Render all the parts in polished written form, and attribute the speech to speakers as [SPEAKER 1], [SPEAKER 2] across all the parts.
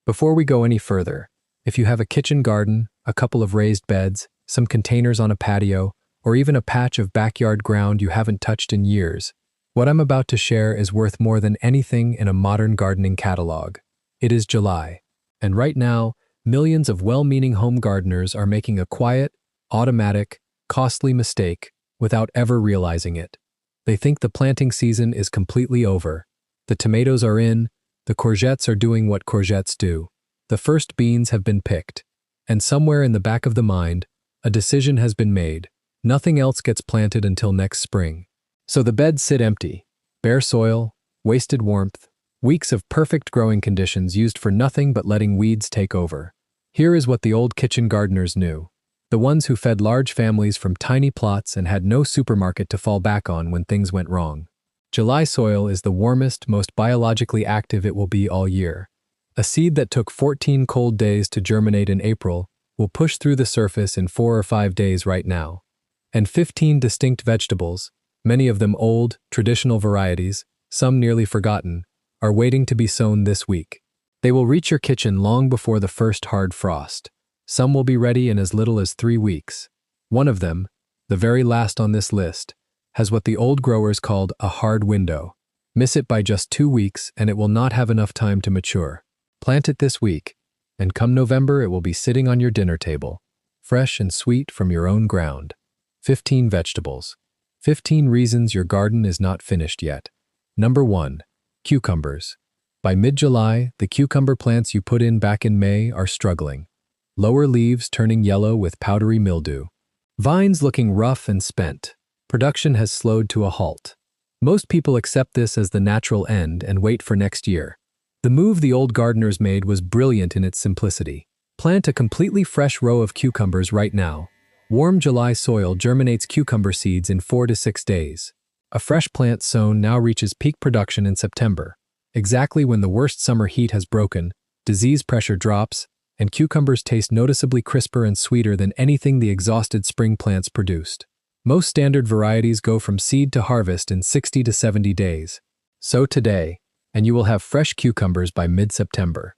[SPEAKER 1] Before we go any further, if you have a kitchen garden, a couple of raised beds, some containers on a patio, or even a patch of backyard ground you haven't touched in years, what I'm about to share is worth more than anything in a modern gardening catalog. It is July, and right now, millions of well-meaning home gardeners are making a quiet, automatic, costly mistake without ever realizing it. They think the planting season is completely over. The tomatoes are in, the courgettes are doing what courgettes do. The first beans have been picked, and somewhere in the back of the mind, a decision has been made. Nothing else gets planted until next spring. So the beds sit empty, bare soil, wasted warmth, weeks of perfect growing conditions used for nothing but letting weeds take over. Here is what the old kitchen gardeners knew. The ones who fed large families from tiny plots and had no supermarket to fall back on when things went wrong. July soil is the warmest, most biologically active it will be all year. A seed that took 14 cold days to germinate in April will push through the surface in 4 or 5 days right now. And 15 distinct vegetables, many of them old, traditional varieties, some nearly forgotten, are waiting to be sown this week. They will reach your kitchen long before the first hard frost. Some will be ready in as little as 3 weeks. One of them, the very last on this list, has what the old growers called a hard window. Miss it by just 2 weeks and it will not have enough time to mature. Plant it this week, and come November it will be sitting on your dinner table, fresh and sweet from your own ground. 15 vegetables. 15 reasons your garden is not finished yet. Number 1. Cucumbers. By mid-July, the cucumber plants you put in back in May are struggling. Lower leaves turning yellow with powdery mildew. Vines looking rough and spent. Production has slowed to a halt. Most people accept this as the natural end and wait for next year. The move the old gardeners made was brilliant in its simplicity. Plant a completely fresh row of cucumbers right now. Warm July soil germinates cucumber seeds in 4 to 6 days. A fresh plant sown now reaches peak production in September, exactly when the worst summer heat has broken, disease pressure drops, and cucumbers taste noticeably crisper and sweeter than anything the exhausted spring plants produced. Most standard varieties go from seed to harvest in 60 to 70 days. Sow today, and you will have fresh cucumbers by mid-September.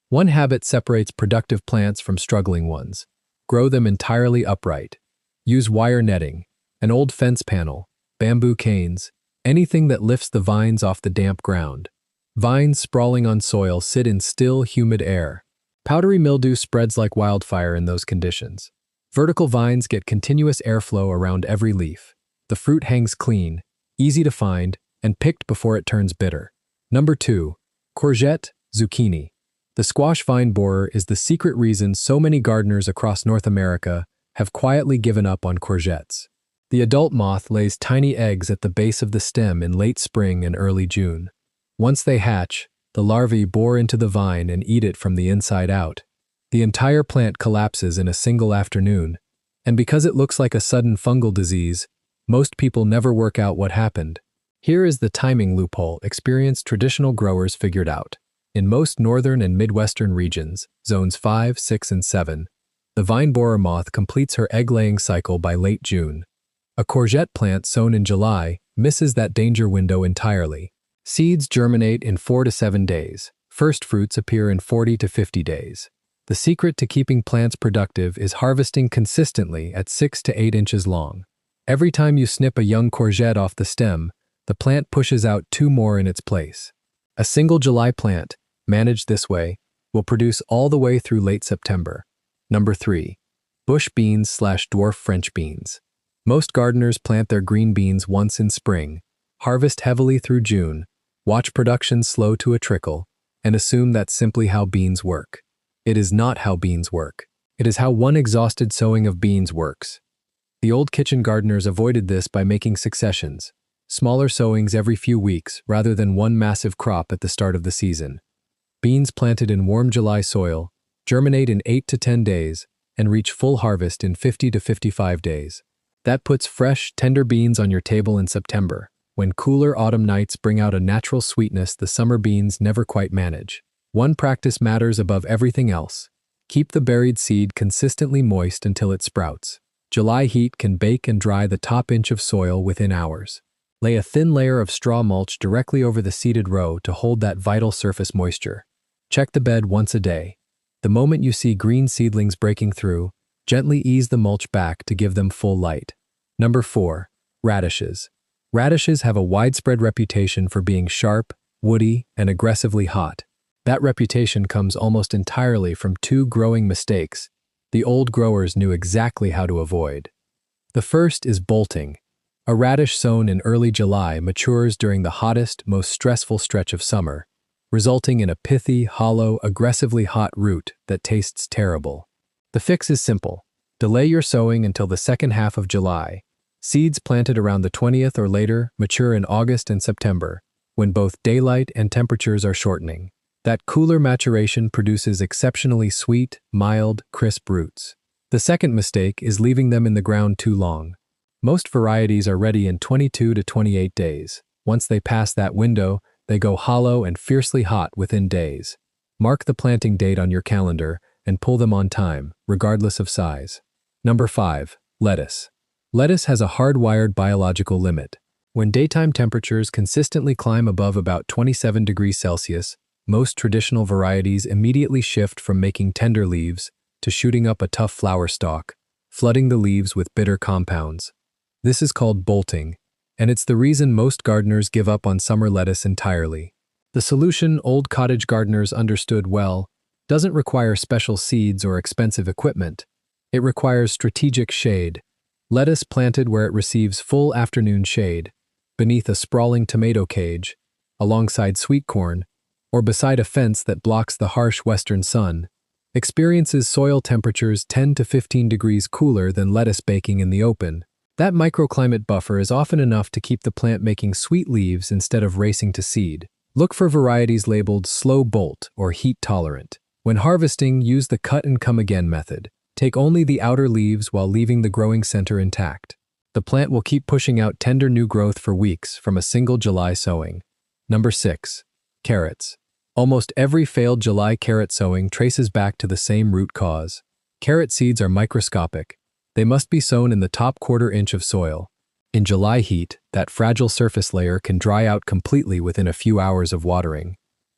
[SPEAKER 1] One habit separates productive plants from struggling ones. Grow them entirely upright. Use wire netting, an old fence panel, bamboo canes, anything that lifts the vines off the damp ground. Vines sprawling on soil sit in still, humid air. Powdery mildew spreads like wildfire in those conditions. Vertical vines get continuous airflow around every leaf. The fruit hangs clean, easy to find, and picked before it turns bitter. Number 2. Courgette, zucchini. The squash vine borer is the secret reason so many gardeners across North America have quietly given up on courgettes. The adult moth lays tiny eggs at the base of the stem in late spring and early June. Once they hatch, the larvae bore into the vine and eat it from the inside out. The entire plant collapses in a single afternoon, and because it looks like a sudden fungal disease, most people never work out what happened. Here is the timing loophole experienced traditional growers figured out. In most northern and midwestern regions, zones 5, 6, and 7, the vine borer moth completes her egg-laying cycle by late June. A courgette plant sown in July misses that danger window entirely. Seeds germinate in 4 to 7 days. First fruits appear in 40 to 50 days. The secret to keeping plants productive is harvesting consistently at 6 to 8 inches long. Every time you snip a young courgette off the stem, the plant pushes out 2 more in its place. A single July plant, managed this way, will produce all the way through late September. Number 3. Bush beans/dwarf French beans. Most gardeners plant their green beans once in spring, harvest heavily through June, watch production slow to a trickle, and assume that's simply how beans work. It is not how beans work. It is how one exhausted sowing of beans works. The old kitchen gardeners avoided this by making successions, smaller sowings every few weeks rather than one massive crop at the start of the season. Beans planted in warm July soil germinate in 8 to 10 days and reach full harvest in 50 to 55 days. That puts fresh, tender beans on your table in September, when cooler autumn nights bring out a natural sweetness the summer beans never quite manage. One practice matters above everything else. Keep the buried seed consistently moist until it sprouts. July heat can bake and dry the top inch of soil within hours. Lay a thin layer of straw mulch directly over the seeded row to hold that vital surface moisture. Check the bed once a day. The moment you see green seedlings breaking through, gently ease the mulch back to give them full light. Number 4. Radishes. Radishes have a widespread reputation for being sharp, woody, and aggressively hot. That reputation comes almost entirely from two growing mistakes the old growers knew exactly how to avoid. The first is bolting. A radish sown in early July matures during the hottest, most stressful stretch of summer, resulting in a pithy, hollow, aggressively hot root that tastes terrible. The fix is simple. Delay your sowing until the second half of July. Seeds planted around the 20th or later mature in August and September, when both daylight and temperatures are shortening. That cooler maturation produces exceptionally sweet, mild, crisp roots. The second mistake is leaving them in the ground too long. Most varieties are ready in 22 to 28 days. Once they pass that window, they go hollow and fiercely hot within days. Mark the planting date on your calendar and pull them on time, regardless of size. Number 5. Lettuce. Lettuce has a hardwired biological limit. When daytime temperatures consistently climb above about 27 degrees Celsius, most traditional varieties immediately shift from making tender leaves to shooting up a tough flower stalk, flooding the leaves with bitter compounds. This is called bolting, and it's the reason most gardeners give up on summer lettuce entirely. The solution old cottage gardeners understood well doesn't require special seeds or expensive equipment. It requires strategic shade. Lettuce planted where it receives full afternoon shade, beneath a sprawling tomato cage, alongside sweet corn, or beside a fence that blocks the harsh western sun, experiences soil temperatures 10 to 15 degrees cooler than lettuce baking in the open. That microclimate buffer is often enough to keep the plant making sweet leaves instead of racing to seed. Look for varieties labeled slow bolt or heat tolerant. When harvesting, use the cut and come again method. Take only the outer leaves while leaving the growing center intact. The plant will keep pushing out tender new growth for weeks from a single July sowing. Number 6. Carrots. Almost every failed July carrot sowing traces back to the same root cause. Carrot seeds are microscopic. They must be sown in the top quarter-inch of soil. In July heat, that fragile surface layer can dry out completely within a few hours of watering.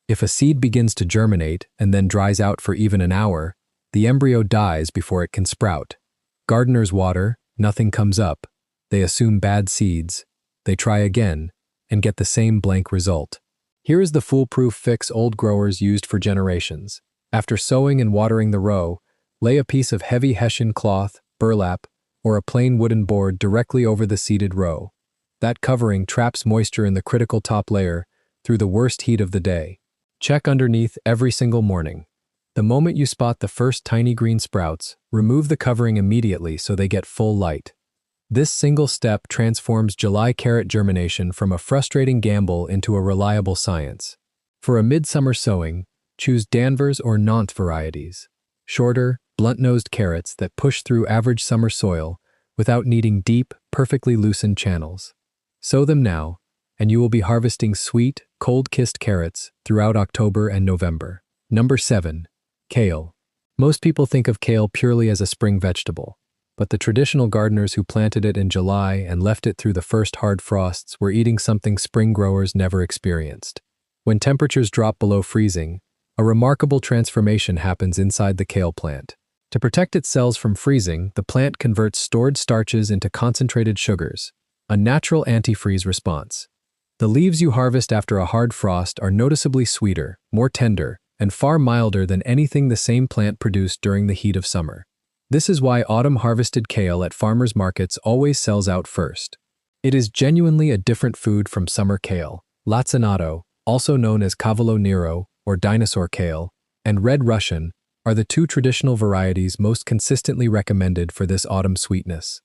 [SPEAKER 1] If a seed begins to germinate and then dries out for even an hour, the embryo dies before it can sprout. Gardeners water, nothing comes up. They assume bad seeds. They try again and get the same blank result. Here is the foolproof fix old growers used for generations. After sowing and watering the row, lay a piece of heavy hessian cloth, burlap, or a plain wooden board directly over the seeded row. That covering traps moisture in the critical top layer through the worst heat of the day. Check underneath every single morning. The moment you spot the first tiny green sprouts, remove the covering immediately so they get full light. This single step transforms July carrot germination from a frustrating gamble into a reliable science. For a midsummer sowing, choose Danvers or Nantes varieties. Shorter, blunt-nosed carrots that push through average summer soil without needing deep, perfectly loosened channels. Sow them now, and you will be harvesting sweet, cold-kissed carrots throughout October and November. Number 7. Kale. Most people think of kale purely as a spring vegetable, but the traditional gardeners who planted it in July and left it through the first hard frosts were eating something spring growers never experienced. When temperatures drop below freezing, a remarkable transformation happens inside the kale plant. To protect its cells from freezing, the plant converts stored starches into concentrated sugars, a natural antifreeze response. The leaves you harvest after a hard frost are noticeably sweeter, more tender, and far milder than anything the same plant produced during the heat of summer. This is why autumn-harvested kale at farmers' markets always sells out first. It is genuinely a different food from summer kale. Lacinato, also known as Cavolo Nero or dinosaur kale, and Red Russian are the two traditional varieties most consistently recommended for this autumn sweetness.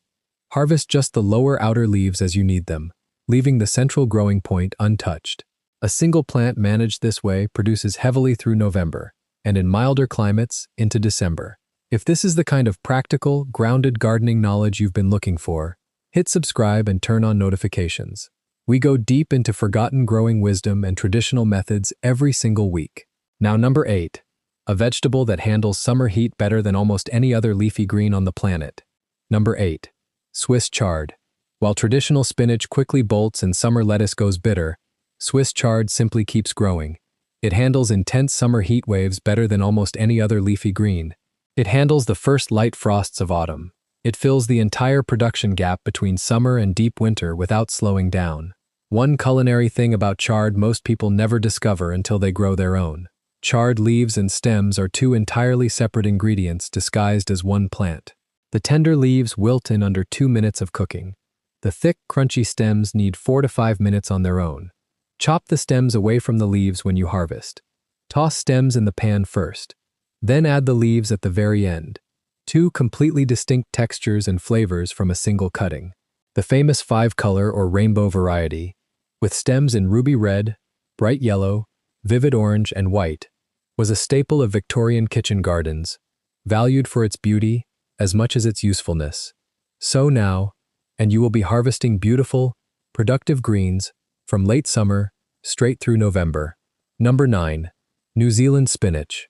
[SPEAKER 1] Harvest just the lower outer leaves as you need them, leaving the central growing point untouched. A single plant managed this way produces heavily through November, and in milder climates, into December. If this is the kind of practical, grounded gardening knowledge you've been looking for, hit subscribe and turn on notifications. We go deep into forgotten growing wisdom and traditional methods every single week. Now number 8. A vegetable that handles summer heat better than almost any other leafy green on the planet. Number 8. Swiss chard. While traditional spinach quickly bolts and summer lettuce goes bitter, Swiss chard simply keeps growing. It handles intense summer heat waves better than almost any other leafy green. It handles the first light frosts of autumn. It fills the entire production gap between summer and deep winter without slowing down. One culinary thing about chard most people never discover until they grow their own. Chard leaves and stems are two entirely separate ingredients disguised as one plant. The tender leaves wilt in under 2 minutes of cooking. The thick, crunchy stems need 4 to 5 minutes on their own. Chop the stems away from the leaves when you harvest. Toss stems in the pan first. Then add the leaves at the very end. Two completely distinct textures and flavors from a single cutting. The famous 5-color or rainbow variety, with stems in ruby red, bright yellow, vivid orange, and white, was a staple of Victorian kitchen gardens, valued for its beauty as much as its usefulness. Sow now, and you will be harvesting beautiful, productive greens from late summer straight through November. Number 9. New Zealand spinach.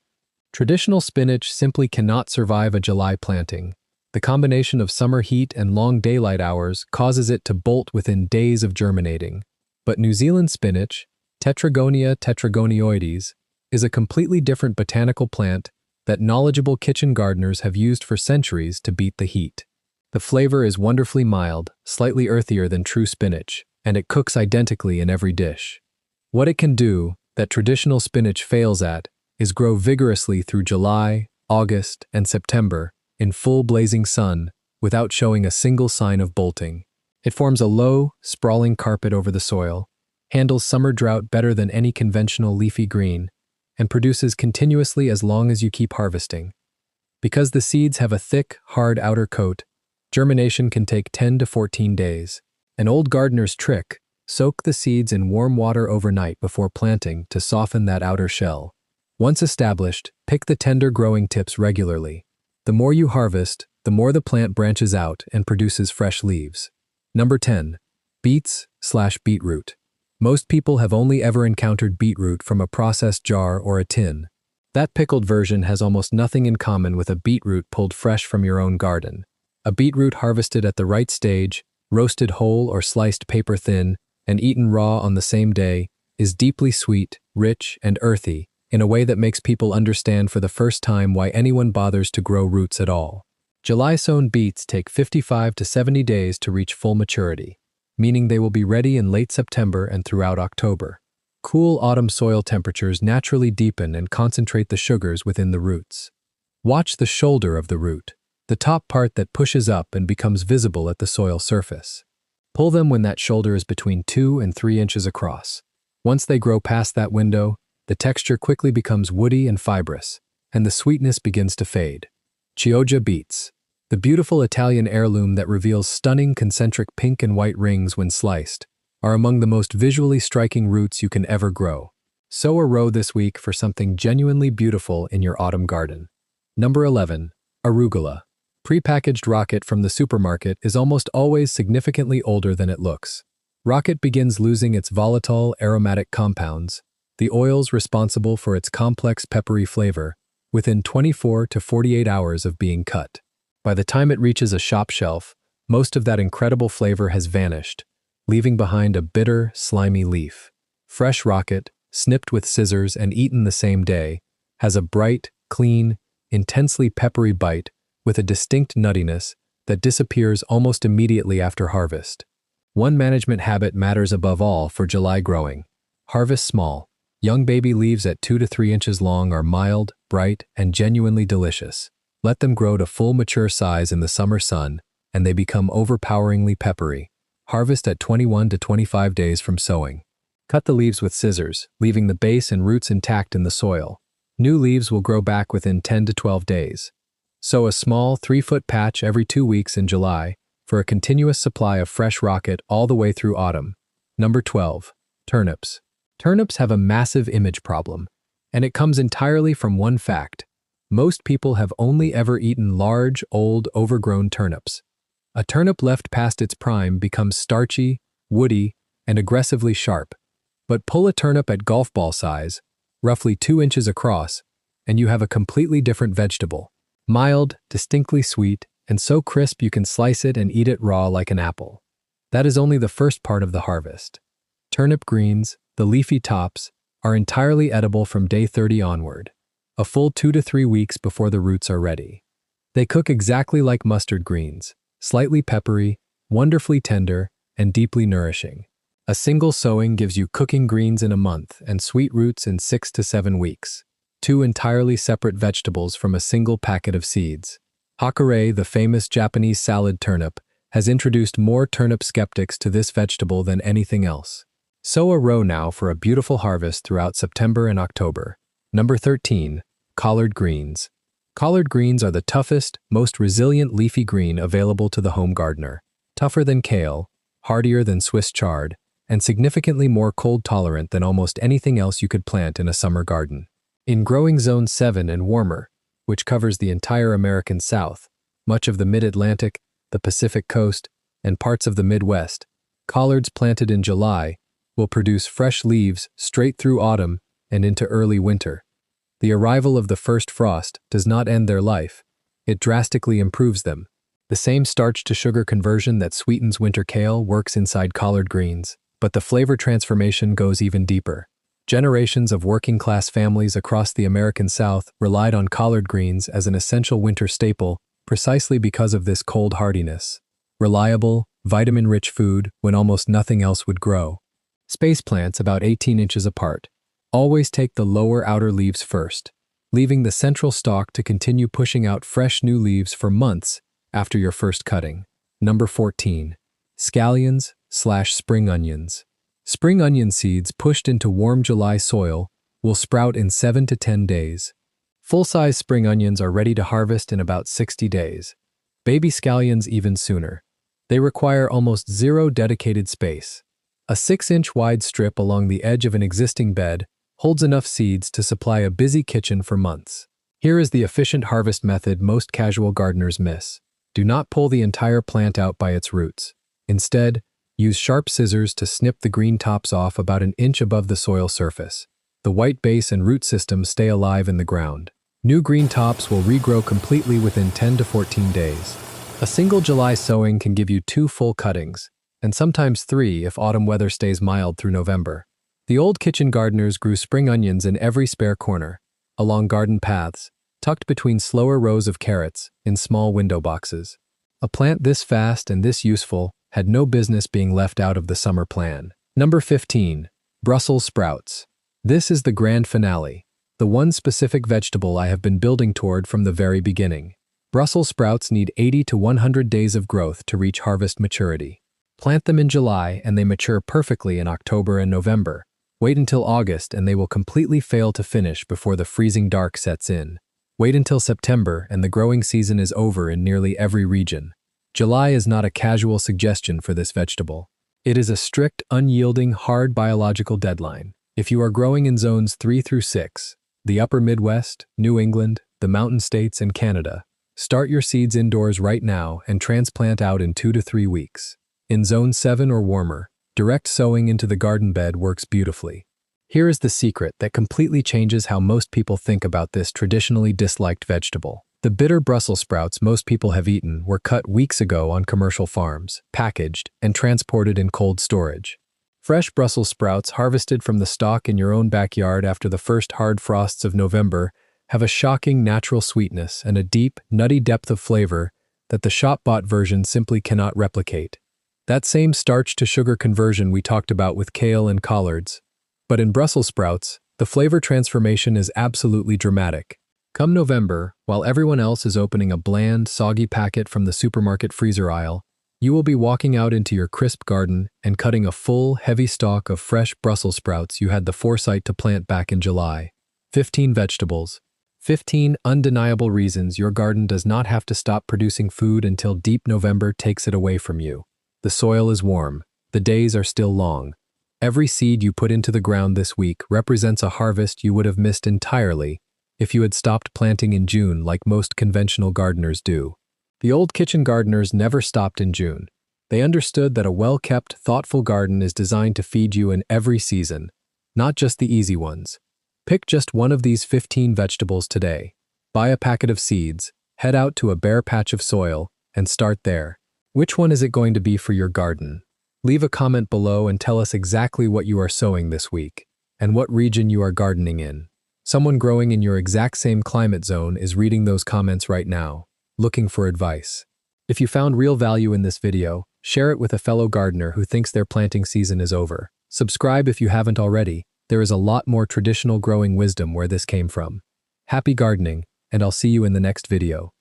[SPEAKER 1] Traditional spinach simply cannot survive a July planting. The combination of summer heat and long daylight hours causes it to bolt within days of germinating. But New Zealand spinach, Tetragonia tetragonioides, is a completely different botanical plant that knowledgeable kitchen gardeners have used for centuries to beat the heat. The flavor is wonderfully mild, slightly earthier than true spinach, and it cooks identically in every dish. What it can do, that traditional spinach fails at, is grow vigorously through July, August, and September in full blazing sun without showing a single sign of bolting. It forms a low, sprawling carpet over the soil, handles summer drought better than any conventional leafy green, and produces continuously as long as you keep harvesting. Because the seeds have a thick, hard outer coat, germination can take 10 to 14 days. An old gardener's trick: soak the seeds in warm water overnight before planting to soften that outer shell. Once established, pick the tender growing tips regularly. The more you harvest, the more the plant branches out and produces fresh leaves. Number 10. Beets/beetroot. Most people have only ever encountered beetroot from a processed jar or a tin. That pickled version has almost nothing in common with a beetroot pulled fresh from your own garden. A beetroot harvested at the right stage, roasted whole or sliced paper thin, and eaten raw on the same day, is deeply sweet, rich, and earthy, in a way that makes people understand for the first time why anyone bothers to grow roots at all. July-sown beets take 55 to 70 days to reach full maturity, meaning they will be ready in late September and throughout October. Cool autumn soil temperatures naturally deepen and concentrate the sugars within the roots. Watch the shoulder of the root, the top part that pushes up and becomes visible at the soil surface. Pull them when that shoulder is between 2 and 3 inches across. Once they grow past that window, the texture quickly becomes woody and fibrous, and the sweetness begins to fade. Chioggia beets, the beautiful Italian heirloom that reveals stunning concentric pink and white rings when sliced, are among the most visually striking roots you can ever grow. Sow a row this week for something genuinely beautiful in your autumn garden. Number 11. Arugula. Prepackaged rocket from the supermarket is almost always significantly older than it looks. Rocket begins losing its volatile, aromatic compounds, the oils responsible for its complex peppery flavor, within 24 to 48 hours of being cut. By the time it reaches a shop shelf, most of that incredible flavor has vanished, leaving behind a bitter, slimy leaf. Fresh rocket, snipped with scissors and eaten the same day, has a bright, clean, intensely peppery bite with a distinct nuttiness that disappears almost immediately after harvest. One management habit matters above all for July growing. Harvest small. Young baby leaves at 2 to 3 inches long are mild, bright, and genuinely delicious. Let them grow to full mature size in the summer sun, and they become overpoweringly peppery. Harvest at 21 to 25 days from sowing. Cut the leaves with scissors, leaving the base and roots intact in the soil. New leaves will grow back within 10 to 12 days. Sow a small 3-foot patch every 2 weeks in July for a continuous supply of fresh rocket all the way through autumn. Number 12. Turnips. Turnips have a massive image problem, and it comes entirely from one fact. Most people have only ever eaten large, old, overgrown turnips. A turnip left past its prime becomes starchy, woody, and aggressively sharp. But pull a turnip at golf ball size, roughly 2 inches across, and you have a completely different vegetable. Mild, distinctly sweet, and so crisp you can slice it and eat it raw like an apple. That is only the first part of the harvest. Turnip greens, the leafy tops, are entirely edible from day 30 onward, a full 2 to 3 weeks before the roots are ready. They cook exactly like mustard greens, slightly peppery, wonderfully tender, and deeply nourishing. A single sowing gives you cooking greens in a month and sweet roots in 6 to 7 weeks. Two entirely separate vegetables from a single packet of seeds. Hakare, the famous Japanese salad turnip, has introduced more turnip skeptics to this vegetable than anything else. Sow a row now for a beautiful harvest throughout September and October. Number 13. Collard greens. Collard greens are the toughest, most resilient leafy green available to the home gardener. Tougher than kale, hardier than Swiss chard, and significantly more cold-tolerant than almost anything else you could plant in a summer garden. In growing zone 7 and warmer, which covers the entire American South, much of the Mid-Atlantic, the Pacific Coast, and parts of the Midwest, collards planted in July will produce fresh leaves straight through autumn and into early winter. The arrival of the first frost does not end their life, it drastically improves them. The same starch-to-sugar conversion that sweetens winter kale works inside collard greens, but the flavor transformation goes even deeper. Generations of working-class families across the American South relied on collard greens as an essential winter staple precisely because of this cold hardiness. Reliable, vitamin-rich food when almost nothing else would grow. Space plants about 18 inches apart. Always take the lower outer leaves first, leaving the central stalk to continue pushing out fresh new leaves for months after your first cutting. Number 14. Scallions/spring onions. Spring onion seeds pushed into warm July soil will sprout in 7 to 10 days. Full-size spring onions are ready to harvest in about 60 days. Baby scallions even sooner. They require almost zero dedicated space. A 6-inch wide strip along the edge of an existing bed holds enough seeds to supply a busy kitchen for months. Here is the efficient harvest method most casual gardeners miss. Do not pull the entire plant out by its roots. Instead, use sharp scissors to snip the green tops off about an inch above the soil surface. The white base and root systems stay alive in the ground. New green tops will regrow completely within 10 to 14 days. A single July sowing can give you 2 full cuttings, and sometimes 3 if autumn weather stays mild through November. The old kitchen gardeners grew spring onions in every spare corner, along garden paths, tucked between slower rows of carrots in small window boxes. A plant this fast and this useful had no business being left out of the summer plan. Number 15. Brussels sprouts. This is the grand finale, the one specific vegetable I have been building toward from the very beginning. Brussels sprouts need 80 to 100 days of growth to reach harvest maturity. Plant them in July and they mature perfectly in October and November. Wait until August and they will completely fail to finish before the freezing dark sets in. Wait until September and the growing season is over in nearly every region. July is not a casual suggestion for this vegetable. It is a strict, unyielding, hard biological deadline. If you are growing in zones 3 through 6, the upper Midwest, New England, the mountain states, and Canada, start your seeds indoors right now and transplant out in 2 to 3 weeks. In zone 7 or warmer, direct sowing into the garden bed works beautifully. Here is the secret that completely changes how most people think about this traditionally disliked vegetable. The bitter Brussels sprouts most people have eaten were cut weeks ago on commercial farms, packaged, and transported in cold storage. Fresh Brussels sprouts harvested from the stalk in your own backyard after the first hard frosts of November have a shocking natural sweetness and a deep, nutty depth of flavor that the shop-bought version simply cannot replicate. That same starch-to-sugar conversion we talked about with kale and collards. But in Brussels sprouts, the flavor transformation is absolutely dramatic. Come November, while everyone else is opening a bland, soggy packet from the supermarket freezer aisle, you will be walking out into your crisp garden and cutting a full, heavy stalk of fresh Brussels sprouts you had the foresight to plant back in July. 15 vegetables. 15 undeniable reasons your garden does not have to stop producing food until deep November takes it away from you. The soil is warm. The days are still long. Every seed you put into the ground this week represents a harvest you would have missed entirely if you had stopped planting in June like most conventional gardeners do. The old kitchen gardeners never stopped in June. They understood that a well-kept, thoughtful garden is designed to feed you in every season, not just the easy ones. Pick just one of these 15 vegetables today. Buy a packet of seeds, head out to a bare patch of soil, and start there. Which one is it going to be for your garden? Leave a comment below and tell us exactly what you are sowing this week. and what region you are gardening in. Someone growing in your exact same climate zone is reading those comments right now, looking for advice. If you found real value in this video, share it with a fellow gardener who thinks their planting season is over. Subscribe if you haven't already. There is a lot more traditional growing wisdom where this came from. Happy gardening, and I'll see you in the next video.